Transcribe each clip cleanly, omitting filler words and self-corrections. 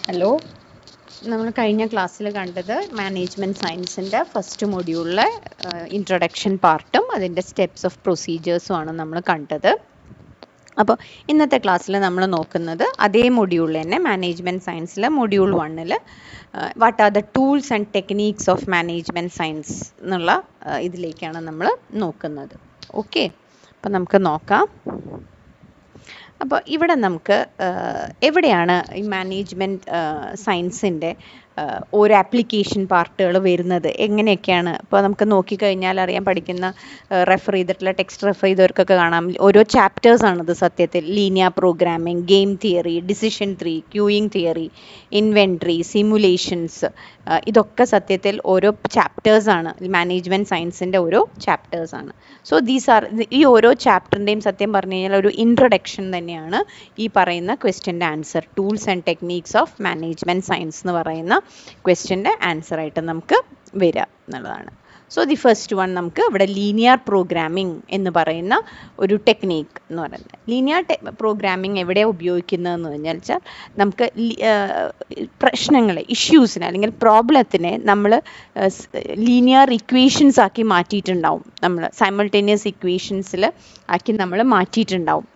Hello, നമ്മൾ കഴിഞ്ഞ ക്ലാസ്സിൽ കണ്ടത് മാനേജ്മെൻറ്റ് സയൻസിൻ്റെ ഫസ്റ്റ് മൊഡ്യൂളിലെ ഇൻട്രൊഡക്ഷൻ പാർട്ടും അതിൻ്റെ സ്റ്റെപ്സ് ഓഫ് പ്രൊസീജിയേഴ്സും ആണ് നമ്മൾ കണ്ടത്. അപ്പോൾ ഇന്നത്തെ ക്ലാസ്സിൽ നമ്മൾ നോക്കുന്നത് അതേ മൊഡ്യൂളിൽ തന്നെ മാനേജ്മെൻറ്റ് സയൻസിലെ മൊഡ്യൂൾ 1-ൽ what are the tools and techniques of management science എന്നുള്ള ഇതിലേക്കാണ് നമ്മൾ നോക്കുന്നത്. ഓക്കെ, അപ്പോൾ നമുക്ക് നോക്കാം. അപ്പോൾ ഇവിടെ നമുക്ക് എവിടെയാണ് ഈ മാനേജ്മെൻറ്റ് സയൻസിൻ്റെ ഓരോ ആപ്ലിക്കേഷൻ പാർട്ടുകൾ വരുന്നത്, എങ്ങനെയൊക്കെയാണ്? ഇപ്പോൾ നമുക്ക് നോക്കിക്കഴിഞ്ഞാൽ അറിയാൻ, പഠിക്കുന്ന റെഫർ ചെയ്തിട്ടുള്ള ടെക്സ്റ്റ് റെഫർ ചെയ്തവർക്കൊക്കെ കാണാം, ഓരോ ചാപ്റ്റേഴ്സാണിത് സത്യത്തിൽ. Linear programming, game theory, decision tree, queuing theory, inventory, simulations, ഇതൊക്കെ സത്യത്തിൽ ഓരോ ചാപ്റ്റേഴ്സാണ്, മാനേജ്മെൻറ്റ് സയൻസിൻ്റെ ഓരോ ചാപ്റ്റേഴ്സാണ്. സോ ദീസ് ആർ, ഈ ഓരോ ചാപ്റ്ററിൻ്റെയും സത്യം പറഞ്ഞു കഴിഞ്ഞാൽ ഒരു ഇൻട്രൊഡക്ഷൻ തന്നെയാണ് ഈ പറയുന്ന ക്വസ്റ്റ്യൻ്റെ answer. Tools and techniques of management science എന്ന് പറയുന്ന ക്വസ്റ്റ്യൻ്റെ ആൻസറായിട്ട് നമുക്ക് വരിക എന്നുള്ളതാണ്. സോ ദി ഫസ്റ്റ് വൺ, നമുക്ക് ഇവിടെ ലീനിയർ പ്രോഗ്രാമിംഗ് എന്ന് പറയുന്ന ഒരു ടെക്നീക്ക് എന്ന് പറയുന്നത്. ലീനിയർ പ്രോഗ്രാമിംഗ് എവിടെയാണ് ഉപയോഗിക്കുന്നതെന്ന് വെച്ചാൽ നമുക്ക് പ്രശ്നങ്ങളെ, ഇഷ്യൂസിനെ അല്ലെങ്കിൽ പ്രോബ്ലത്തിനെ നമ്മൾ ലീനിയർ ഇക്വേഷൻസ് ആക്കി മാറ്റിയിട്ടുണ്ടാവും. നമ്മൾ സൈമൾട്ടേനിയസ് ഇക്വേഷൻസിൽ ആക്കി നമ്മൾ മാറ്റിയിട്ടുണ്ടാവും.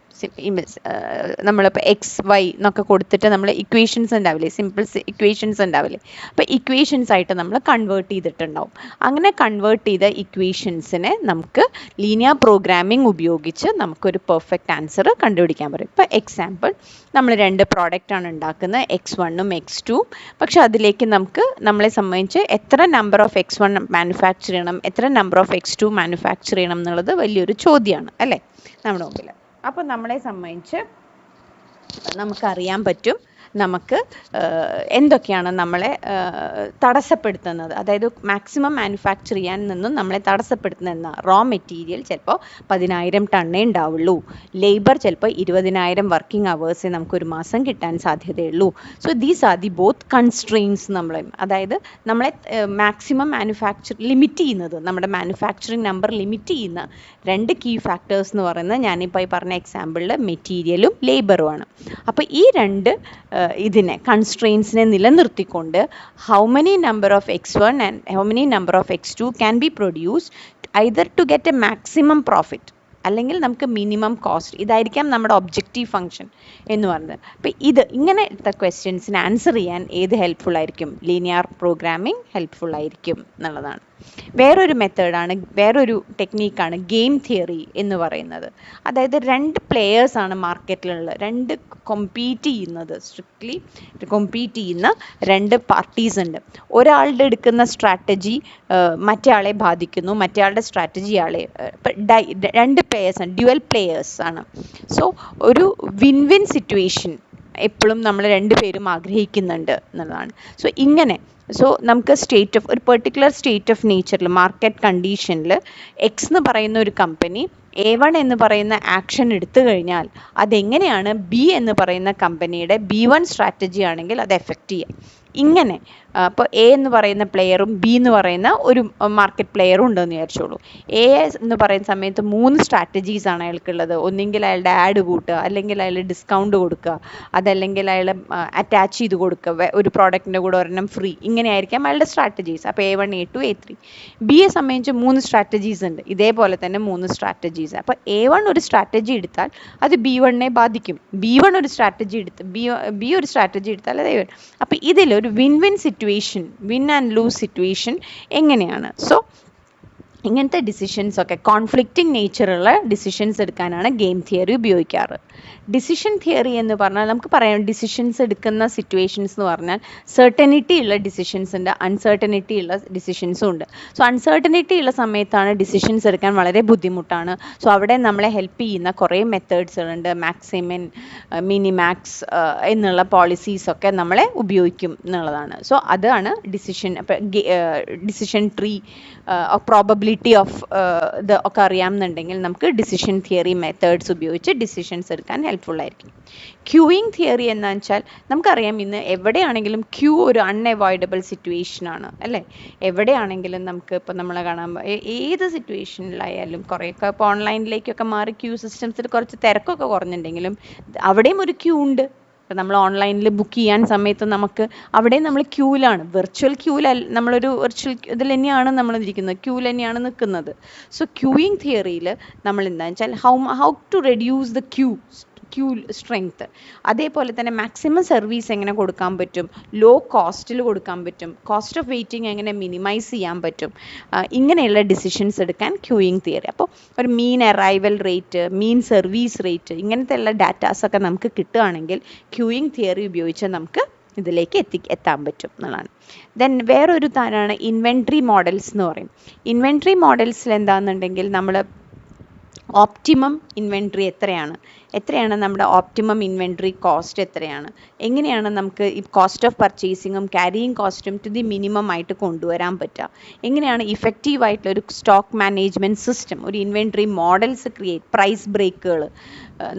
നമ്മളിപ്പോൾ എക്സ് വൈ എന്നൊക്കെ കൊടുത്തിട്ട് നമ്മൾ ഇക്വേഷൻസ് ഉണ്ടാവില്ലേ, സിമ്പിൾ ഇക്വേഷൻസ് ഉണ്ടാവില്ലേ, അപ്പോൾ ഇക്വേഷൻസ് ആയിട്ട് നമ്മൾ കൺവേർട്ട് ചെയ്തിട്ടുണ്ടാവും. അങ്ങനെ കൺവേർട്ട് ചെയ്ത ഇക്വേഷൻസിനെ നമുക്ക് ലീനിയർ പ്രോഗ്രാമിംഗ് ഉപയോഗിച്ച് നമുക്കൊരു പെർഫെക്റ്റ് ആൻസർ കണ്ടുപിടിക്കാൻ പറ്റും. ഇപ്പോൾ എക്സാമ്പിൾ, നമ്മൾ രണ്ട് പ്രോഡക്റ്റാണ് ഉണ്ടാക്കുന്നത്, X1ഉം X2. പക്ഷെ അതിലേക്ക് നമുക്ക് നമ്മളെ സംബന്ധിച്ച് എത്ര നമ്പർ ഓഫ് X1 മാനുഫാക്ചർ ചെയ്യണം, എത്ര നമ്പർ ഓഫ് X2 മാനുഫാക്ചർ ചെയ്യണം എന്നുള്ളത് വലിയൊരു ചോദ്യമാണ് അല്ലേ നമ്മുടെ മുമ്പിൽ. അപ്പോൾ നമ്മളെ സംബന്ധിച്ച് നമുക്കറിയാൻ പറ്റും നമുക്ക് എന്തൊക്കെയാണ് നമ്മളെ തടസ്സപ്പെടുത്തുന്നത്, അതായത് മാക്സിമം മാനുഫാക്ചർ ചെയ്യാൻ നിന്നും നമ്മളെ തടസ്സപ്പെടുത്തുന്ന റോ മെറ്റീരിയൽ ചിലപ്പോൾ 10,000 ടണ്ണേ ഉണ്ടാവുള്ളൂ, ലേബർ ചിലപ്പോൾ 20,000 വർക്കിംഗ് അവേഴ്സേ നമുക്കൊരു മാസം കിട്ടാൻ സാധ്യതയുള്ളൂ. So these are the both constraints. അതായത് നമ്മളെ മാക്സിമം മാനുഫാക്ചർ ലിമിറ്റ് ചെയ്യുന്നത്, നമ്മുടെ മാനുഫാക്ചറിങ് നമ്പർ ലിമിറ്റ് ചെയ്യുന്ന രണ്ട് കീ ഫാക്ടേഴ്സ് എന്ന് പറയുന്നത് ഞാനിപ്പോൾ ഈ പറഞ്ഞ എക്സാമ്പിളിൽ മെറ്റീരിയലും ലേബറുമാണ്. അപ്പോൾ ഈ രണ്ട് ഇതിനെ കൺസ്ട്രെയിൻസിനെ നിലനിർത്തിക്കൊണ്ട് how many number of X1 and how many number of X2 can be produced either to get a maximum profit അല്ലെങ്കിൽ നമുക്ക് മിനിമം കോസ്റ്റ്, ഇതായിരിക്കാം നമ്മുടെ ഒബ്ജക്റ്റീവ് ഫംഗ്ഷൻ എന്ന് പറയുന്നത്. അപ്പോൾ ഇങ്ങനത്തെ ക്വസ്റ്റ്യൻസിന് ആൻസർ ചെയ്യാൻ ഏത് ഹെൽപ്ഫുൾ ആയിരിക്കും? ലീനിയർ പ്രോഗ്രാമിംഗ് ഹെൽപ്ഫുൾ ആയിരിക്കും എന്നുള്ളതാണ്. വേറൊരു ടെക്നീക്കാണ് ഗെയിം തിയറി എന്ന് പറയുന്നത്. അതായത് രണ്ട് പ്ലെയേഴ്സാണ് മാർക്കറ്റിലുള്ളത്, രണ്ട് സ്ട്രിക്ട്ലി കോമ്പീറ്റ് ചെയ്യുന്ന രണ്ട് പാർട്ടീസ് ഉണ്ട്. ഒരാളുടെ എടുക്കുന്ന സ്ട്രാറ്റജി മറ്റേ ആളെ ബാധിക്കുന്നു, മറ്റേ ആളുടെ സ്ട്രാറ്റജി രണ്ട് പ്ലെയേഴ്സാണ്, ഡ്യുവൽ പ്ലെയേഴ്സ് ആണ്. സോ ഒരു വിൻ വിൻ സിറ്റുവേഷൻ എപ്പോഴും നമ്മൾ രണ്ടുപേരും ആഗ്രഹിക്കുന്നുണ്ട് എന്നുള്ളതാണ്. സോ നമുക്ക് ഒരു പെർട്ടിക്കുലർ സ്റ്റേറ്റ് ഓഫ് നേച്ചറിൽ, മാർക്കറ്റ് കണ്ടീഷനിൽ എക്സ് എന്ന് പറയുന്ന ഒരു കമ്പനി A1 എന്ന് പറയുന്ന ആക്ഷൻ എടുത്തു കഴിഞ്ഞാൽ അതെങ്ങനെയാണ് ബി എന്ന് പറയുന്ന കമ്പനിയുടെ B1 സ്ട്രാറ്റജി ആണെങ്കിൽ അത് എഫക്റ്റ് ചെയ്യുക. ഇങ്ങനെ അപ്പോൾ എ എന്ന് പറയുന്ന പ്ലെയറും ബി എന്ന് പറയുന്ന ഒരു മാർക്കറ്റ് പ്ലെയറും ഉണ്ടെന്ന് വിചാരിച്ചോളൂ. എ എന്ന് പറയുന്ന സമയത്ത് 3 സ്ട്രാറ്റജീസാണ് അയാൾക്കുള്ളത്. ഒന്നെങ്കിൽ അയാളുടെ ആഡ് കൂട്ടുക, അല്ലെങ്കിൽ അയാൾ ഡിസ്കൗണ്ട് കൊടുക്കുക, അതല്ലെങ്കിൽ അയാൾ അറ്റാച്ച് ചെയ്ത് കൊടുക്കുക, ഒരു പ്രോഡക്റ്റിൻ്റെ കൂടെ ഒരെണ്ണം ഫ്രീ, ഇങ്ങനെയായിരിക്കാം അയാളുടെ സ്ട്രാറ്റജീസ്. അപ്പോൾ A1, A2, A3. ബിയെ സംബന്ധിച്ച് 3 സ്ട്രാറ്റജീസ് ഉണ്ട്, ഇതേപോലെ തന്നെ 3 സ്ട്രാറ്റജീസ്. അപ്പോൾ A1 ഒരു സ്ട്രാറ്റജി എടുത്താൽ അത് B1നെ ബാധിക്കും, B1 ഒരു സ്ട്രാറ്റജി എടുത്ത് ബി ഒരു സ്ട്രാറ്റജി എടുത്താൽ അത് A1. അപ്പോൾ ഇതിലൊരു വിൻ ആൻഡ് ലൂസ് സിറ്റുവേഷൻ എങ്ങനെയാണ്? സോ ഇങ്ങനത്തെ ഡിസിഷൻസ് ഒക്കെ, കോൺഫ്ലിക്റ്റിംഗ് നേച്ചറുള്ള ഡിസിഷൻസ് എടുക്കാനാണ് ഗെയിം തിയറി ഉപയോഗിക്കാറ്. ഡിസിഷൻ തിയറി എന്ന് പറഞ്ഞാൽ നമുക്ക് പറയാം, ഡിസിഷൻസ് എടുക്കുന്ന സിറ്റുവേഷൻസ് എന്ന് പറഞ്ഞാൽ സെർട്ടനിറ്റി ഉള്ള ഡിസിഷൻസ് ഉണ്ട്, അൺസെർട്ടനിറ്റി ഉള്ള ഡിസിഷൻസും ഉണ്ട്. സോ അൺസെർട്ടനിറ്റി ഉള്ള സമയത്താണ് ഡിസിഷൻസ് എടുക്കാൻ വളരെ ബുദ്ധിമുട്ടാണ്. സോ അവിടെ നമ്മളെ ഹെൽപ്പ് ചെയ്യുന്ന കുറേ മെത്തേഡ്സുകളുണ്ട്. മാക്സിമിൻ, മിനിമാക്സ് എന്നുള്ള പോളിസീസൊക്കെ നമ്മളെ ഉപയോഗിക്കും എന്നുള്ളതാണ്. സോ അതാണ് ഡിസിഷൻ ട്രീ, പ്രോബബിലിറ്റി ഓഫ് ഇത് ഒക്കെ അറിയാമെന്നുണ്ടെങ്കിൽ നമുക്ക് ഡിസിഷൻ തിയറി മെത്തേഡ്സ് ഉപയോഗിച്ച് ഡിസിഷൻസ് എടുക്കാൻ ഹെൽപ്ഫുൾ ആയിരിക്കും. ക്യൂയിങ് തിയറി എന്ന് വെച്ചാൽ നമുക്കറിയാം, ഇന്ന് എവിടെയാണെങ്കിലും ക്യൂ ഒരു അൺഅവോയ്ഡബിൾ സിറ്റുവേഷനാണ് അല്ലേ. എവിടെയാണെങ്കിലും നമുക്ക് ഇപ്പോൾ നമ്മളെ കാണാൻ ഏത് സിറ്റുവേഷനിലായാലും കുറേയൊക്കെ ഇപ്പോൾ ഓൺലൈനിലേക്കൊക്കെ മാറി ക്യൂ സിസ്റ്റംസിൽ കുറച്ച് തിരക്കൊക്കെ കുറഞ്ഞിട്ടുണ്ടെങ്കിലും അവിടെയും ഒരു ക്യൂ ഉണ്ട് ഇപ്പം നമ്മൾ ഓൺലൈനിൽ ബുക്ക് ചെയ്യാൻ സമയത്ത് നമുക്ക് അവിടെ നമ്മൾ ക്യൂവിലാണ്, വെർച്വൽ ക്യൂവിൽ നമ്മളൊരു വെർച്വൽ ഇതിൽ തന്നെയാണ് നമ്മൾ ഇരിക്കുന്നത്, ക്യൂവിൽ തന്നെയാണ് നിൽക്കുന്നത്. സോ ക്യൂയിങ് തിയറിയിൽ നമ്മൾ എന്താണെന്ന് വെച്ചാൽ how to reduce the queue strength, അതേപോലെ തന്നെ മാക്സിമം സർവീസ് എങ്ങനെ കൊടുക്കാൻ പറ്റും, ലോ കോസ്റ്റിൽ കൊടുക്കാൻ പറ്റും, കോസ്റ്റ് ഓഫ് വെയിറ്റിംഗ് എങ്ങനെ മിനിമൈസ് ചെയ്യാൻ പറ്റും, ഇങ്ങനെയുള്ള ഡിസിഷൻസ് എടുക്കാൻ ക്യൂയിങ് തിയറി. അപ്പോൾ ഒരു മീൻ അറൈവൽ റേറ്റ്, മീൻ സർവീസ് റേറ്റ്, ഇങ്ങനത്തെ ഉള്ള ഡാറ്റാസൊക്കെ നമുക്ക് കിട്ടുകയാണെങ്കിൽ ക്യൂയിങ് തിയറി ഉപയോഗിച്ച് നമുക്ക് ഇതിലേക്ക് എത്താൻ പറ്റും എന്നുള്ളതാണ്. ദെൻ വേറൊരു തരമാണ് ഇൻവെൻട്രി മോഡൽസ് എന്ന് പറയും. ഇൻവെൻട്രി മോഡൽസിൽ എന്താണെന്നുണ്ടെങ്കിൽ നമ്മൾ ഓപ്റ്റിമം ഇൻവെൻട്രി എത്രയാണ് നമ്മുടെ ഓപ്റ്റിമം ഇൻവെൻട്രി കോസ്റ്റ് എത്രയാണ്, എങ്ങനെയാണ് നമുക്ക് ഈ കോസ്റ്റ് ഓഫ് പർച്ചേസിങ്ങും ക്യാരിയിങ് കോസ്റ്റും ടു ദി മിനിമം ആയിട്ട് കൊണ്ടുവരാൻ പറ്റുക, എങ്ങനെയാണ് ഇഫക്റ്റീവായിട്ടുള്ള ഒരു സ്റ്റോക്ക് മാനേജ്മെൻറ്റ് സിസ്റ്റം, ഒരു ഇൻവെൻട്രി മോഡൽസ് പ്രൈസ് ബ്രേക്കുകൾ,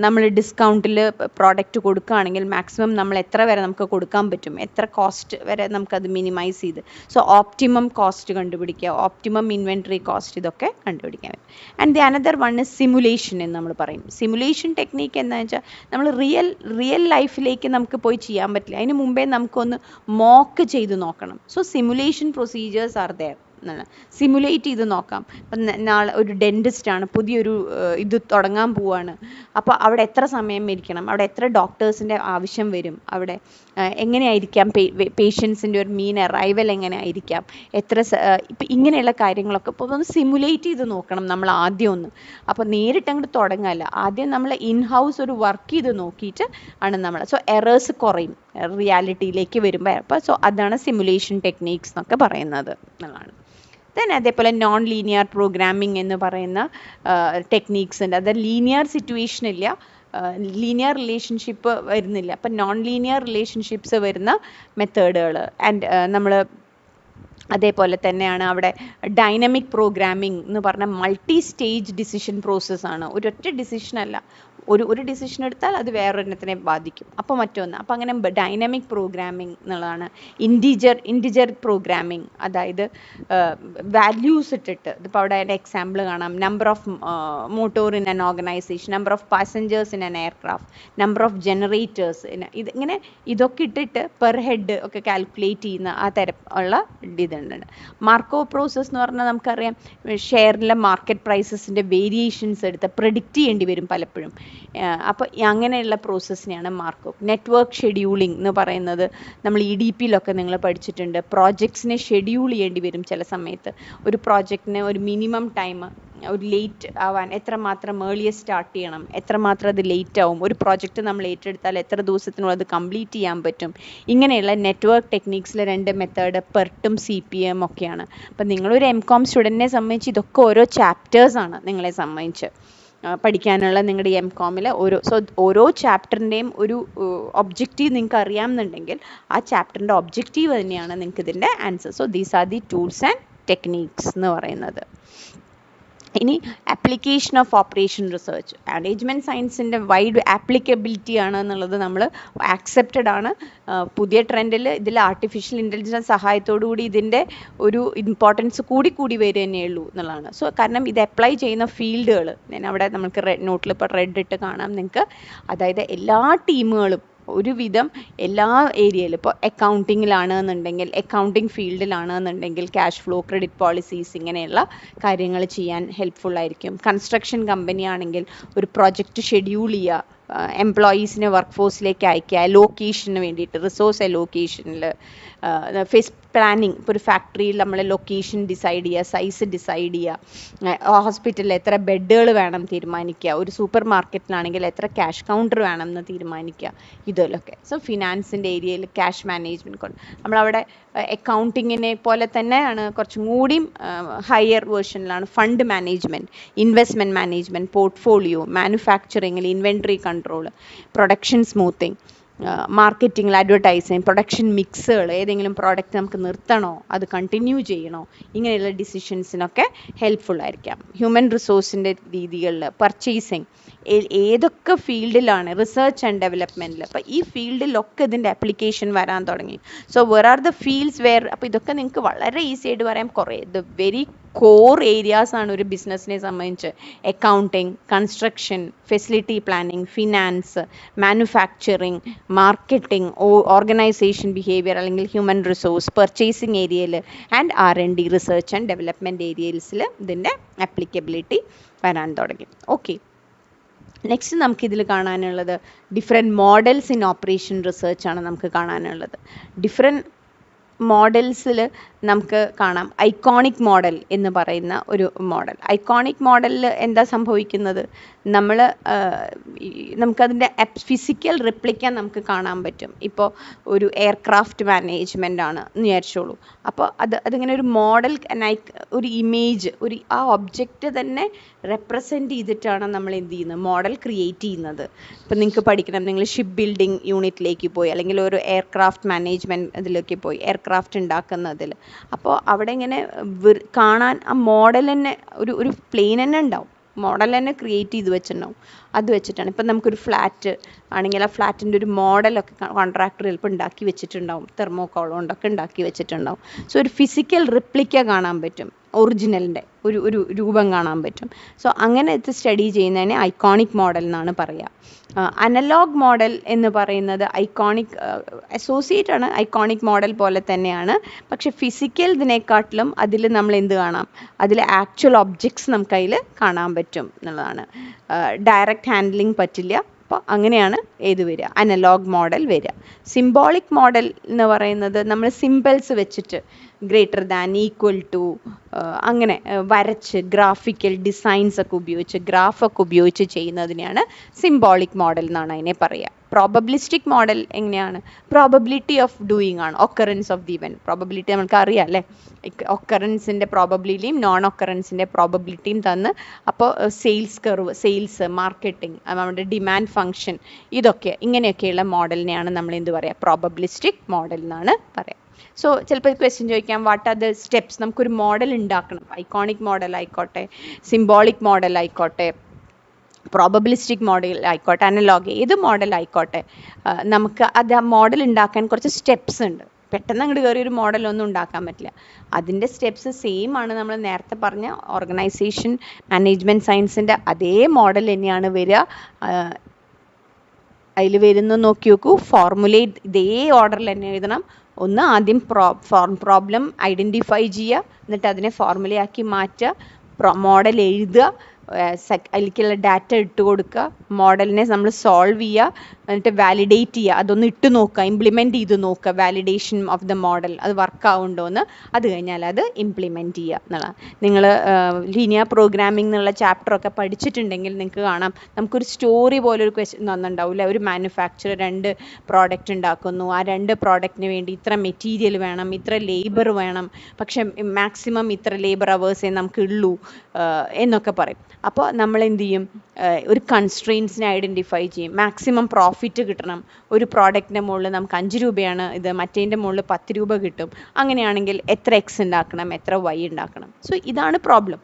നമ്മൾ ഡിസ്കൗണ്ടിൽ പ്രോഡക്റ്റ് കൊടുക്കുകയാണെങ്കിൽ മാക്സിമം നമ്മൾ എത്ര വരെ നമുക്ക് കൊടുക്കാൻ പറ്റും, എത്ര കോസ്റ്റ് വരെ നമുക്കത് മിനിമൈസ് ചെയ്ത്, സോ ഓപ്റ്റിമം കോസ്റ്റ് കണ്ടുപിടിക്കുക, ഓപ്റ്റിമം ഇൻവെൻട്രി കോസ്റ്റ്, ഇതൊക്കെ കണ്ടുപിടിക്കാൻ പറ്റും. And the another one is simulation എന്ന് നമ്മൾ പറയും. സിമുലേഷൻ ടെക്നീക്ക് എന്താണെന്ന് വെച്ചാൽ നമ്മൾ റിയൽ ലൈഫിലേക്ക് നമുക്ക് പോയി ചെയ്യാൻ പറ്റില്ല, അതിന് മുമ്പേ നമുക്കൊന്ന് മോക്ക് ചെയ്ത് നോക്കണം. So simulation procedures are there എന്നാണ്, സിമുലേറ്റ് ചെയ്ത് നോക്കാം. ഇപ്പം നാളെ ഒരു ഡെൻറ്റിസ്റ്റാണ്, പുതിയൊരു ഇത് തുടങ്ങാൻ പോവാണ്, അപ്പോൾ അവിടെ എത്ര സമയം ഇരിക്കണം, അവിടെ എത്ര ഡോക്ടേഴ്സിൻ്റെ ആവശ്യം വരും, അവിടെ എങ്ങനെയായിരിക്കാം പേഷ്യൻസിൻ്റെ ഒരു മീൻ അറൈവൽ എങ്ങനെ ആയിരിക്കാം, ഇപ്പം ഇങ്ങനെയുള്ള കാര്യങ്ങളൊക്കെ ഇപ്പോൾ ഒന്ന് സിമുലേറ്റ് ചെയ്ത് നോക്കണം നമ്മൾ ആദ്യം ഒന്ന്. അപ്പോൾ നേരിട്ട് അങ്ങോട്ട് തുടങ്ങാമല്ല, ആദ്യം നമ്മൾ ഇൻഹൗസ് ഒരു വർക്ക് ചെയ്ത് നോക്കിയിട്ട് ആണ് നമ്മൾ, സോ എറേഴ്സ് കുറയും റിയാലിറ്റിയിലേക്ക് വരുമ്പോൾ. അപ്പോൾ സോ അതാണ് സിമുലേഷൻ ടെക്നീക്സ് എന്നൊക്കെ പറയുന്നത് എന്നുള്ളതാണ്. ദെൻ അതേപോലെ നോൺ ലീനിയർ പ്രോഗ്രാമിംഗ് എന്ന് പറയുന്ന ടെക്നീക്സ് ഉണ്ട്. അത് ലീനിയർ സിറ്റുവേഷൻ ഇല്ല, ലീനിയർ റിലേഷൻഷിപ്പ് വരുന്നില്ല, അപ്പം നോൺ ലീനിയർ റിലേഷൻഷിപ്സ് വരുന്ന മെത്തേഡുകൾ. ആൻഡ് നമ്മൾ അതേപോലെ തന്നെയാണ് അവിടെ ഡൈനമിക് പ്രോഗ്രാമിംഗ് എന്ന് പറഞ്ഞാൽ മൾട്ടി സ്റ്റേജ് ഡിസിഷൻ പ്രോസസ്സാണ്. ഒരൊറ്റ ഡിസിഷനല്ല, ഒരു ഡിസിഷൻ എടുത്താൽ അത് വേറൊരെണ്ണത്തിനെ ബാധിക്കും, അപ്പോൾ മറ്റൊന്ന്. അപ്പോൾ അങ്ങനെ ഡൈനമിക് പ്രോഗ്രാമിംഗ് എന്നുള്ളതാണ്. ഇൻറ്റിജർ പ്രോഗ്രാമിംഗ്, അതായത് വാല്യൂസ് ഇട്ടിട്ട്, ഇതിപ്പോൾ അവിടെ അതിൻ്റെ എക്സാമ്പിൾ കാണാം, number of motor in an organisation, number of passengers in an aircraft, number of generators, ഇങ്ങനെ ഇതൊക്കെ ഇട്ടിട്ട് പെർ ഹെഡ് ഒക്കെ കാൽക്കുലേറ്റ് ചെയ്യുന്ന ആ തരം ഉള്ള ഇതുണ്ട്. മാർക്കോ പ്രോസസ് എന്ന് പറഞ്ഞാൽ നമുക്കറിയാം, ഷെയറിലെ മാർക്കറ്റ് പ്രൈസസിൻ്റെ വേരിയേഷൻസ് എടുത്ത് പ്രെഡിക്റ്റ് ചെയ്യേണ്ടി വരും പലപ്പോഴും. അപ്പോൾ അങ്ങനെയുള്ള പ്രോസസ്സിനെയാണ് മാർക്കോ. നെറ്റ്വർക്ക് ഷെഡ്യൂളിംഗ് എന്ന് പറയുന്നത് നമ്മൾ EDPയിലൊക്കെ നിങ്ങൾ പഠിച്ചിട്ടുണ്ട്. പ്രോജക്ട്സിനെ ഷെഡ്യൂൾ ചെയ്യേണ്ടി വരും ചില സമയത്ത്. ഒരു പ്രോജക്റ്റിന് ഒരു മിനിമം ടൈം, ഒരു ലേറ്റ് ആവാൻ എത്രമാത്രം ഏർലിയർ സ്റ്റാർട്ട് ചെയ്യണം, എത്രമാത്രം അത് ലേറ്റ് ആവും, ഒരു പ്രോജക്റ്റ് നമ്മൾ ഏറ്റെടുത്താൽ എത്ര ദിവസത്തിനുള്ളിൽ അത് കംപ്ലീറ്റ് ചെയ്യാൻ പറ്റും. ഇങ്ങനെയുള്ള നെറ്റ്വർക്ക് ടെക്നിക്സിലെ 2 മെത്തേഡ് പെർട്ടും CPM ഒക്കെയാണ്. അപ്പം നിങ്ങളൊരു MCOM സ്റ്റുഡൻറ്റിനെ സംബന്ധിച്ച് ഇതൊക്കെ ഓരോ ചാപ്റ്റേഴ്സാണ് നിങ്ങളെ സംബന്ധിച്ച് പഠിക്കാനുള്ള നിങ്ങളുടെ MCOMൽ ഓരോ ചാപ്റ്ററിൻ്റെയും ഒരു ഒബ്ജക്റ്റീവ് നിങ്ങൾക്ക് അറിയാമെന്നുണ്ടെങ്കിൽ ആ ചാപ്റ്ററിൻ്റെ ഒബ്ജക്റ്റീവ് തന്നെയാണ് നിങ്ങൾക്ക് ഇതിൻ്റെ answer. So these are the tools and techniques എന്ന് പറയുന്നത്. ഇനി application of operation research, management സയൻസിൻ്റെ വൈഡ് ആപ്ലിക്കബിലിറ്റി ആണ് എന്നുള്ളത് നമ്മൾ ആക്സെപ്റ്റഡ് ആണ്. പുതിയ ട്രെൻഡിൽ ഇതിൽ ആർട്ടിഫിഷ്യൽ ഇൻ്റലിജൻസ് സഹായത്തോടു കൂടി ഇതിൻ്റെ ഒരു ഇമ്പോർട്ടൻസ് കൂടി വരിക തന്നെയുള്ളൂ എന്നുള്ളതാണ്. സോ കാരണം ഇത് അപ്ലൈ ചെയ്യുന്ന ഫീൽഡുകൾ ഞാൻ അവിടെ നമുക്ക് നോട്ടിൽ ഇപ്പോൾ റെഡ് ഇട്ട് കാണാം നിങ്ങൾക്ക്. അതായത് എല്ലാ ടീമുകളും ഒരുവിധം എല്ലാ ഏരിയയിലും, ഇപ്പോൾ അക്കൗണ്ടിങ്ങിലാണ് എന്നുണ്ടെങ്കിൽ അക്കൗണ്ടിങ് ഫീൽഡിലാണ് എന്നുണ്ടെങ്കിൽ ക്യാഷ് ഫ്ലോ, ക്രെഡിറ്റ് പോളിസീസ്, ഇങ്ങനെയുള്ള കാര്യങ്ങൾ ചെയ്യാൻ ഹെൽപ്ഫുൾ ആയിരിക്കും. കൺസ്ട്രക്ഷൻ കമ്പനി ആണെങ്കിൽ ഒരു പ്രോജക്റ്റ് ഷെഡ്യൂൾ ചെയ്യുക, എംപ്ലോയീസിനെ വർക്ക് ഫോഴ്സിലേക്ക് അയക്കുക, അലോക്കേഷന് വേണ്ടിയിട്ട് റിസോഴ്സ് അലോക്കേഷനിൽ, ഫേസ് പ്ലാനിങ്, ഇപ്പോൾ ഒരു ഫാക്ടറിയിൽ നമ്മൾ ലൊക്കേഷൻ ഡിസൈഡ് ചെയ്യുക, സൈസ് ഡിസൈഡ് ചെയ്യുക, ഹോസ്പിറ്റലിൽ എത്ര ബെഡുകൾ വേണം തീരുമാനിക്കുക, ഒരു സൂപ്പർ മാർക്കറ്റിലാണെങ്കിൽ എത്ര ക്യാഷ് കൗണ്ടർ വേണം എന്ന് തീരുമാനിക്കുക, ഇതിലൊക്കെ. സോ ഫിനാൻസിൻ്റെ ഏരിയയിൽ ക്യാഷ് മാനേജ്മെൻറ്റ് നമ്മളവിടെ അക്കൗണ്ടിങ്ങിനെ പോലെ തന്നെയാണ്, കുറച്ചും കൂടിയും ഹയർ വേർഷനിലാണ് fund management, investment management, portfolio, മാനുഫാക്ചറിങ്ങിൽ ഇൻവെൻട്രി കൺട്രോൾ, പ്രൊഡക്ഷൻ സ്മൂത്തിങ്, മാർക്കറ്റിംഗിൽ അഡ്വർടൈസിങ്, പ്രൊഡക്ഷൻ മിക്സുകൾ, ഏതെങ്കിലും പ്രോഡക്റ്റ് നമുക്ക് നിർത്തണോ അത് കണ്ടിന്യൂ ചെയ്യണോ, ഇങ്ങനെയുള്ള ഡിസിഷൻസിനൊക്കെ ഹെൽപ്ഫുൾ ആയിരിക്കാം. ഹ്യൂമൻ റിസോഴ്സിൻ്റെ രീതികളിൽ പർച്ചേസിങ്, ഏതൊക്കെ ഫീൽഡിലാണ് റിസർച്ച് ആൻഡ് ഡെവലപ്മെൻറ്റിൽ. അപ്പോൾ ഈ ഫീൽഡിലൊക്കെ ഇതിൻ്റെ ആപ്ലിക്കേഷൻ വരാൻ തുടങ്ങി. So where are the fields where, അപ്പോൾ ഇതൊക്കെ നിങ്ങൾക്ക് വളരെ ഈസി ആയിട്ട് പറയാം. കുറേ ദ വെരി കോർ ഏരിയാസ് ആണ് ഒരു ബിസിനസ്സിനെ സംബന്ധിച്ച്. Accounting, construction, facility planning, finance, manufacturing, marketing, organisation behaviour അല്ലെങ്കിൽ ഹ്യൂമൻ റിസോഴ്സ്, പർച്ചേസിങ് ഏരിയയിൽ and R&D research and development ഏരിയസിൽ ഇതിൻ്റെ ആപ്ലിക്കബിലിറ്റി വരാൻ തുടങ്ങി. ഓക്കെ, നെക്സ്റ്റ് നമുക്കിതിൽ കാണാനുള്ളത് different models in operation research ആണ് നമുക്ക് കാണാനുള്ളത്. ഡിഫറെൻറ്റ് മോഡൽസിൽ നമുക്ക് കാണാം ഐക്കോണിക് മോഡൽ എന്ന് പറയുന്ന ഒരു മോഡൽ. ഐക്കോണിക് മോഡലിൽ എന്താ സംഭവിക്കുന്നത്, നമുക്കതിൻ്റെ ഫിസിക്കൽ റിപ്ലിക്ക നമുക്ക് കാണാൻ പറ്റും. ഇപ്പോൾ ഒരു എയർക്രാഫ്റ്റ് മാനേജ്മെൻ്റ് ആണ് എന്ന് വിചാരിച്ചോളൂ. അപ്പോൾ അതിങ്ങനെ ഒരു മോഡൽ, ഒരു ഇമേജ്, ആ ഒബ്ജക്റ്റ് തന്നെ റെപ്രസെൻറ്റ് ചെയ്തിട്ടാണ് നമ്മൾ എന്ത് ചെയ്യുന്നത്, മോഡൽ ക്രിയേറ്റ് ചെയ്യുന്നത്. ഇപ്പം നിങ്ങൾക്ക് പഠിക്കണം, നിങ്ങൾ ഷിപ്പ് ബിൽഡിംഗ് യൂണിറ്റിലേക്ക് പോയി അല്ലെങ്കിൽ ഒരു എയർക്രാഫ്റ്റ് മാനേജ്മെൻറ്റ് ഇതിലേക്ക് പോയി, എയർക്രാഫ്റ്റ് ഉണ്ടാക്കുന്നതിൽ. അപ്പോൾ അവിടെ ഇങ്ങനെ കാണാൻ ആ മോഡൽ തന്നെ ഒരു പ്ലെയിൻ തന്നെ ഉണ്ടാവും, മോഡൽ തന്നെ ക്രിയേറ്റ് ചെയ്ത് വെച്ചിട്ടുണ്ടാവും. അത് വെച്ചിട്ടാണ് ഇപ്പം നമുക്കൊരു ഫ്ലാറ്റ് ആണെങ്കിൽ ആ ഫ്ലാറ്റിൻ്റെ ഒരു മോഡലൊക്കെ കോൺട്രാക്ടർ ചിലപ്പോൾ ഉണ്ടാക്കി വെച്ചിട്ടുണ്ടാവും, തെർമോക്കോൾ കൊണ്ടൊക്കെ ഉണ്ടാക്കി വെച്ചിട്ടുണ്ടാവും. സോ ഒരു ഫിസിക്കൽ റിപ്ലിക്ക കാണാൻ പറ്റും, ഒറിജിനലിൻ്റെ ഒരു രൂപം കാണാൻ പറ്റും. സോ അങ്ങനെ ഇത് സ്റ്റഡി ചെയ്യുന്നതിനെ ഐക്കോണിക് മോഡൽ എന്നാണ് പറയുക. അനലോഗ് മോഡൽ എന്ന് പറയുന്നത് ഐക്കോണിക് അസോസിയേറ്റ് ആണ്, ഐക്കോണിക് മോഡൽ പോലെ തന്നെയാണ്. പക്ഷെ ഫിസിക്കൽ ഇതിനെക്കാട്ടിലും അതിൽ നമ്മൾ എന്ത് കാണാം, അതിൽ ആക്ച്വൽ ഒബ്ജക്ട്സ് നമുക്ക് അതിൽ കാണാൻ പറ്റും എന്നുള്ളതാണ്. ഡയറക്റ്റ് ഹാൻഡ്ലിങ് പറ്റില്ല. അപ്പോൾ അങ്ങനെയാണ് ഏത് വരിക, അനലോഗ് മോഡൽ വരിക. സിംബോളിക് മോഡൽ എന്ന് പറയുന്നത് നമ്മൾ സിമ്പിൾസ് വെച്ചിട്ട് ഗ്രേറ്റർ ദാൻ, ഈക്വൽ ടു, അങ്ങനെ വരച്ച് ഗ്രാഫിക്കൽ ഡിസൈൻസ് ഒക്കെ ഉപയോഗിച്ച്, ഗ്രാഫൊക്കെ ഉപയോഗിച്ച് ചെയ്യുന്നതിനെയാണ് സിംബോളിക് മോഡൽ എന്നാണ് അതിനെ പറയുക. പ്രോബബിലിസ്റ്റിക് മോഡൽ എങ്ങനെയാണ്, പ്രോബബിലിറ്റി ഓഫ് ഡൂയിങ് ആണ്, occurrence of the event. Probability നമുക്ക് അറിയാം അല്ലേ, ഒക്കറൻസിൻ്റെ പ്രോബബിലിറ്റിയും നോൺ ഒക്കറൻസിൻ്റെ പ്രോബബിലിറ്റിയും തന്ന്, അപ്പോൾ സെയിൽസ് കർവ്, സെയിൽസ്, മാർക്കറ്റിംഗ്, നമ്മുടെ ഡിമാൻഡ് ഫംഗ്ഷൻ, ഇതൊക്കെ ഇങ്ങനെയൊക്കെയുള്ള മോഡലിനെയാണ് നമ്മൾ എന്ത് പറയുക, പ്രോബബിലിസ്റ്റിക് മോഡൽ എന്നാണ് പറയുക. സോ ചിലപ്പോൾ ക്വസ്റ്റ്യൻ ചോദിക്കാം, വാട്ട് ആർ ദ സ്റ്റെപ്സ്, നമുക്കൊരു മോഡൽ ഉണ്ടാക്കണം, ഐക്കോണിക് മോഡൽ ആയിക്കോട്ടെ, സിംബോളിക് മോഡൽ ആയിക്കോട്ടെ, പ്രോബബിലിസ്റ്റിക് മോഡൽ ആയിക്കോട്ടെ, അനലോഗ് ഏത് മോഡൽ ആയിക്കോട്ടെ, നമുക്ക് അത് ആ മോഡൽ ഉണ്ടാക്കാൻ കുറച്ച് സ്റ്റെപ്സ് ഉണ്ട്. പെട്ടെന്ന് അങ്ങോട്ട് കയറി ഒരു മോഡലൊന്നും ഉണ്ടാക്കാൻ പറ്റില്ല. അതിൻ്റെ സ്റ്റെപ്സ് സെയിം ആണ്, നമ്മൾ നേരത്തെ പറഞ്ഞ ഓർഗനൈസേഷൻ മാനേജ്മെൻറ്റ് സയൻസിൻ്റെ അതേ മോഡൽ തന്നെയാണ് വരിക. അതിൽ വരുന്ന നോക്കി നോക്കൂ, ഫോർമുലേറ്റ് ഇതേ ഓർഡറിൽ തന്നെ എഴുതണം. ഒന്ന് ആദ്യം പ്രോബ്ലം ഐഡൻറ്റിഫൈ ചെയ്യുക, എന്നിട്ട് അതിനെ ഫോർമുലയാക്കി മാറ്റുക, മോഡൽ എഴുതുക, അതിലേക്കുള്ള ഡാറ്റ ഇട്ട് കൊടുക്കുക, മോഡലിനെ നമ്മൾ സോൾവ് ചെയ്യുക, എന്നിട്ട് വാലിഡേറ്റ് ചെയ്യുക, അതൊന്ന് ഇട്ട് നോക്കുക, ഇംപ്ലിമെൻറ്റ് ചെയ്ത് നോക്കുക, വാലിഡേഷൻ ഓഫ് ദ മോഡൽ അത് വർക്ക് ആവുന്നുണ്ടോ എന്ന്. അത് കഴിഞ്ഞാൽ അത് ഇംപ്ലിമെൻറ്റ് ചെയ്യുക എന്നുള്ളതാണ്. നിങ്ങൾ ലീനിയർ പ്രോഗ്രാമിംഗ് എന്നുള്ള ചാപ്റ്ററൊക്കെ പഠിച്ചിട്ടുണ്ടെങ്കിൽ നിങ്ങൾക്ക് കാണാം, നമുക്കൊരു സ്റ്റോറി പോലെ ഒരു ക്വസ്റ്റ്യൻ തന്നിട്ടുണ്ടാവില്ല. ഒരു മാനുഫാക്ചറർ 2 പ്രോഡക്റ്റ് ഉണ്ടാക്കുന്നു, ആ 2 പ്രോഡക്റ്റിന് വേണ്ടി ഇത്ര മെറ്റീരിയൽ വേണം, ഇത്ര ലേബർ വേണം, പക്ഷെ മാക്സിമം ഇത്ര ലേബർ അവേഴ്സേ നമുക്ക് ഉള്ളൂ എന്നൊക്കെ പറയും. അപ്പോൾ നമ്മൾ എന്ത് ചെയ്യും, ഒരു കൺസ്ട്രെയിൻസിനെ ഐഡൻറ്റിഫൈ ചെയ്യും. മാക്സിമം പ്രോഫിറ്റ് കിട്ടണം, ഒരു പ്രോഡക്റ്റിൻ്റെ മുകളിൽ നമുക്ക് 5 രൂപയാണ് ഇത്, മറ്റേതിൻ്റെ മുകളിൽ 10 രൂപ കിട്ടും. അങ്ങനെയാണെങ്കിൽ എത്ര എക്സ് ഉണ്ടാക്കണം, എത്ര വൈ ഉണ്ടാക്കണം. സോ ഇതാണ് problem,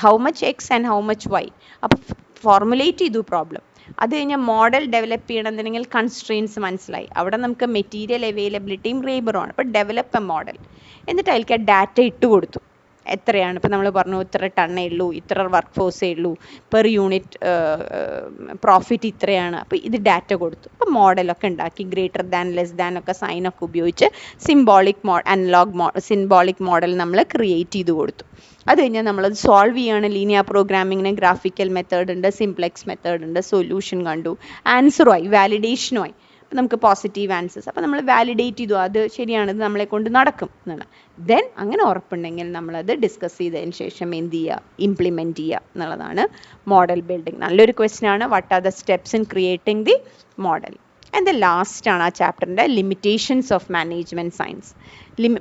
how much X and how much Y. അപ്പോൾ ഫോർമുലേറ്റ് ചെയ്തു പ്രോബ്ലം. അത് കഴിഞ്ഞാൽ മോഡൽ ഡെവലപ്പ് ചെയ്യണമെന്നുണ്ടെങ്കിൽ കൺസ്ട്രെയിൻസ് മനസ്സിലായി, അവിടെ നമുക്ക് മെറ്റീരിയൽ അവൈലബിലിറ്റിയും ലേബറും ആണ്. അപ്പോൾ ഡെവലപ്പ് എ മോഡൽ, എന്നിട്ട് അതിലേക്ക് ഡാറ്റ ഇട്ട് കൊടുത്തു. എത്രയാണ്, ഇപ്പോൾ നമ്മൾ പറഞ്ഞു ഇത്ര ടണ്ണേ ഉള്ളൂ, ഇത്ര വർക്ക് ഫോഴ്സേ ഉള്ളൂ, പെർ യൂണിറ്റ് പ്രോഫിറ്റ് ഇത്രയാണ്. അപ്പോൾ ഇത് ഡാറ്റ കൊടുത്തു. അപ്പോൾ മോഡലൊക്കെ ഉണ്ടാക്കി, ഗ്രേറ്റർ ദാൻ, ലെസ് ദാൻ ഒക്കെ സൈനൊക്കെ ഉപയോഗിച്ച് സിംബോളിക് മോഡൽ നമ്മൾ ക്രിയേറ്റ് ചെയ്ത് കൊടുത്തു. അത് കഴിഞ്ഞാൽ നമ്മളത് സോൾവ് ചെയ്യുകയാണ്. ലീനിയർ പ്രോഗ്രാമിങ്ങിന് ഗ്രാഫിക്കൽ മെത്തേഡ് ഉണ്ട്, സിംപ്ലെക്സ് മെത്തേഡ് ഉണ്ട്. സൊല്യൂഷൻ കണ്ടു, ആൻസറുമായി, വാലിഡേഷനുമായി. അപ്പോൾ നമുക്ക് പോസിറ്റീവ് ആൻസേഴ്സ്, അപ്പോൾ നമ്മൾ വാലിഡേറ്റ് ചെയ്തു, അത് ശരിയാണ്, ഇത് നമ്മളെ കൊണ്ട് നടക്കും എന്നാണ്. ദെൻ അങ്ങനെ ഉറപ്പുണ്ടെങ്കിൽ നമ്മളത് ഡിസ്കസ് ചെയ്തതിന് ശേഷം എന്ത് ചെയ്യുക, ഇംപ്ലിമെൻറ്റ് ചെയ്യുക എന്നുള്ളതാണ് മോഡൽ ബിൽഡിംഗ്. നല്ലൊരു ക്വസ്റ്റ്യൻ ആണ്, what are the steps in creating the model. And the last ആണ് ആ ചാപ്റ്ററിൻ്റെ limitations of management science.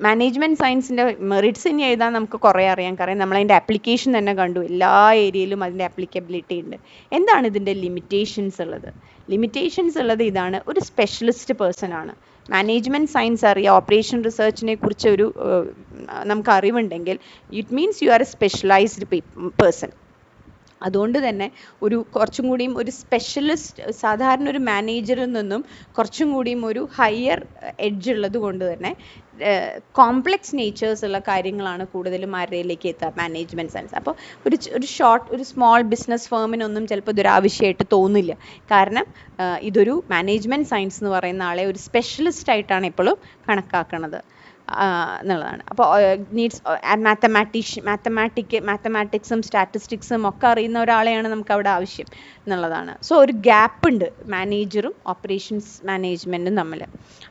Management സയൻസിൻ്റെ മെറിറ്റ്സ് ഇനി എഴുതാൻ നമുക്ക് കുറേ അറിയാൻ, കാരണം നമ്മളതിൻ്റെ ആപ്ലിക്കേഷൻ തന്നെ കണ്ടു, എല്ലാ ഏരിയയിലും അതിൻ്റെ ആപ്ലിക്കബിലിറ്റി ഉണ്ട്. എന്താണ് ഇതിൻ്റെ ലിമിറ്റേഷൻസ് ഉള്ളത്? ലിമിറ്റേഷൻസ് ഉള്ളത് ഇതാണ്, ഒരു സ്പെഷ്യലിസ്റ്റ് പേഴ്സൺ ആണ്. മാനേജ്മെൻറ്റ് സയൻസ് അറിയാം, ഓപ്പറേഷൻ റിസർച്ചിനെ കുറിച്ച് ഒരു നമുക്ക് അറിവുണ്ടെങ്കിൽ it means you are a specialised person. അതുകൊണ്ട് തന്നെ കുറച്ചും കൂടിയും ഒരു സ്പെഷ്യലിസ്റ്റ്, സാധാരണ ഒരു മാനേജറിൽ നിന്നും കുറച്ചും കൂടിയും ഒരു ഹയർ എഡ്ജ് ഉള്ളത് കൊണ്ട് തന്നെ കോംപ്ലക്സ് നേച്ചേഴ്സ് ഉള്ള കാര്യങ്ങളാണ് കൂടുതലും ആരുടെയിലേക്ക് എത്തുക, മാനേജ്മെൻറ്റ് സയൻസ്. അപ്പോൾ ഒരു സ്മോൾ ബിസിനസ് ഫേമിനൊന്നും ചിലപ്പോൾ ഇതൊരു ആവശ്യമായിട്ട് തോന്നില്ല. കാരണം ഇതൊരു മാനേജ്മെൻറ്റ് സയൻസ് എന്ന് പറയുന്ന ആളെ ഒരു സ്പെഷ്യലിസ്റ്റ് ആയിട്ടാണ് എപ്പോഴും കണക്കാക്കുന്നത് എന്നുള്ളതാണ്. അപ്പോൾ നീഡ്സ് മാത്തമാറ്റിക്സും സ്റ്റാറ്റിസ്റ്റിക്സും ഒക്കെ അറിയുന്ന ഒരാളെയാണ് നമുക്ക് അവിടെ ആവശ്യം എന്നുള്ളതാണ്. സോ ഒരു ഗ്യാപ്പ് ഉണ്ട് മാനേജറും ഓപ്പറേഷൻസ് മാനേജ്മെൻറ്റും തമ്മിൽ.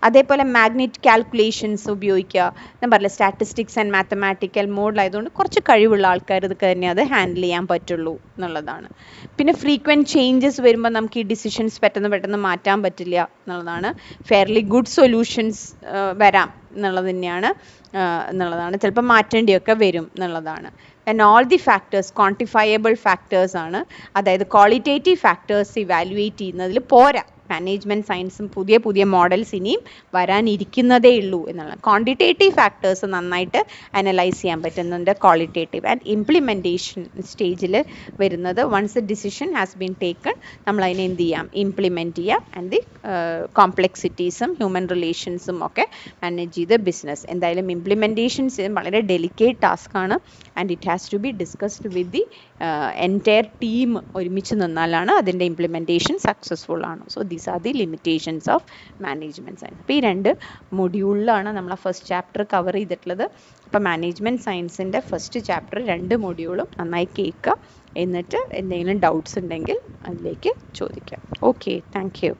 അതേപോലെ മാഗ്നറ്റ് കാൽക്കുലേഷൻസ് ഉപയോഗിക്കുക, ഞാൻ പറഞ്ഞില്ല സ്റ്റാറ്റിസ്റ്റിക്സ് ആൻഡ് മാത്തമാറ്റിക്കൽ മോഡിലായതുകൊണ്ട് കുറച്ച് കഴിവുള്ള ആൾക്കാർ ഇതൊക്കെ തന്നെ അത് ഹാൻഡിൽ ചെയ്യാൻ പറ്റുള്ളൂ എന്നുള്ളതാണ്. പിന്നെ ഫ്രീക്വൻറ്റ് ചേഞ്ചസ് വരുമ്പോൾ നമുക്ക് ഈ ഡിസിഷൻസ് പെട്ടെന്ന് മാറ്റാൻ പറ്റില്ല എന്നുള്ളതാണ്. ഫെയർലി ഗുഡ് സൊല്യൂഷൻസ് വരാം എന്നുള്ളതാണ് ചിലപ്പോൾ മാറ്റേണ്ടിയൊക്കെ വരും എന്നുള്ളതാണ്. And all the factors quantifiable factors ആണ്. അതായത് ക്വാളിറ്റേറ്റീവ് ഫാക്ടേഴ്സ് ഇവാലുവേറ്റ് ചെയ്യുന്നതിൽ പോരാ. മാനേജ്മെൻറ്റ് സയൻസും പുതിയ മോഡൽസ് ഇനിയും വരാനിരിക്കുന്നതേ ഉള്ളൂ എന്നുള്ളത്. ക്വാണ്ടിറ്റേറ്റീവ് ഫാക്ടേഴ്സ് നന്നായിട്ട് അനലൈസ് ചെയ്യാൻ പറ്റുന്നുണ്ട്. ക്വാളിറ്റേറ്റീവ് ആൻഡ് ഇംപ്ലിമെൻറ്റേഷൻ സ്റ്റേജിൽ വരുന്നത് once a decision has been taken നമ്മൾ അതിനെ എന്ത് ചെയ്യാം, ഇംപ്ലിമെൻറ്റ് ചെയ്യാം. ആൻഡ് ദി കോംപ്ലെക്സിറ്റീസും ഹ്യൂമൻ റിലേഷൻസും ഒക്കെ മാനേജ് ചെയ്ത് ബിസിനസ്. എന്തായാലും ഇംപ്ലിമെൻറ്റേഷൻസ് വളരെ ഡെലിക്കേറ്റ് ടാസ്ക്കാണ്. And it has to be discussed with the entire team. ഒരുമിച്ച് നിന്നാലാണ് അതിൻ്റെ ഇംപ്ലിമെൻറ്റേഷൻ സക്സസ്ഫുൾ ആണ്. So these are the limitations of management science. അപ്പോൾ ഈ 2 മൊഡ്യൂളിലാണ് നമ്മൾ ഫസ്റ്റ് ചാപ്റ്റർ കവർ ചെയ്തിട്ടുള്ളത്. അപ്പോൾ മാനേജ്മെൻറ്റ് സയൻസിൻ്റെ ഫസ്റ്റ് ചാപ്റ്റർ 2 മൊഡ്യൂളും നന്നായി കേൾക്കുക. എന്നിട്ട് എന്തെങ്കിലും ഡൗട്ട്സ് ഉണ്ടെങ്കിൽ അതിലേക്ക് ചോദിക്കാം. Okay, thank you.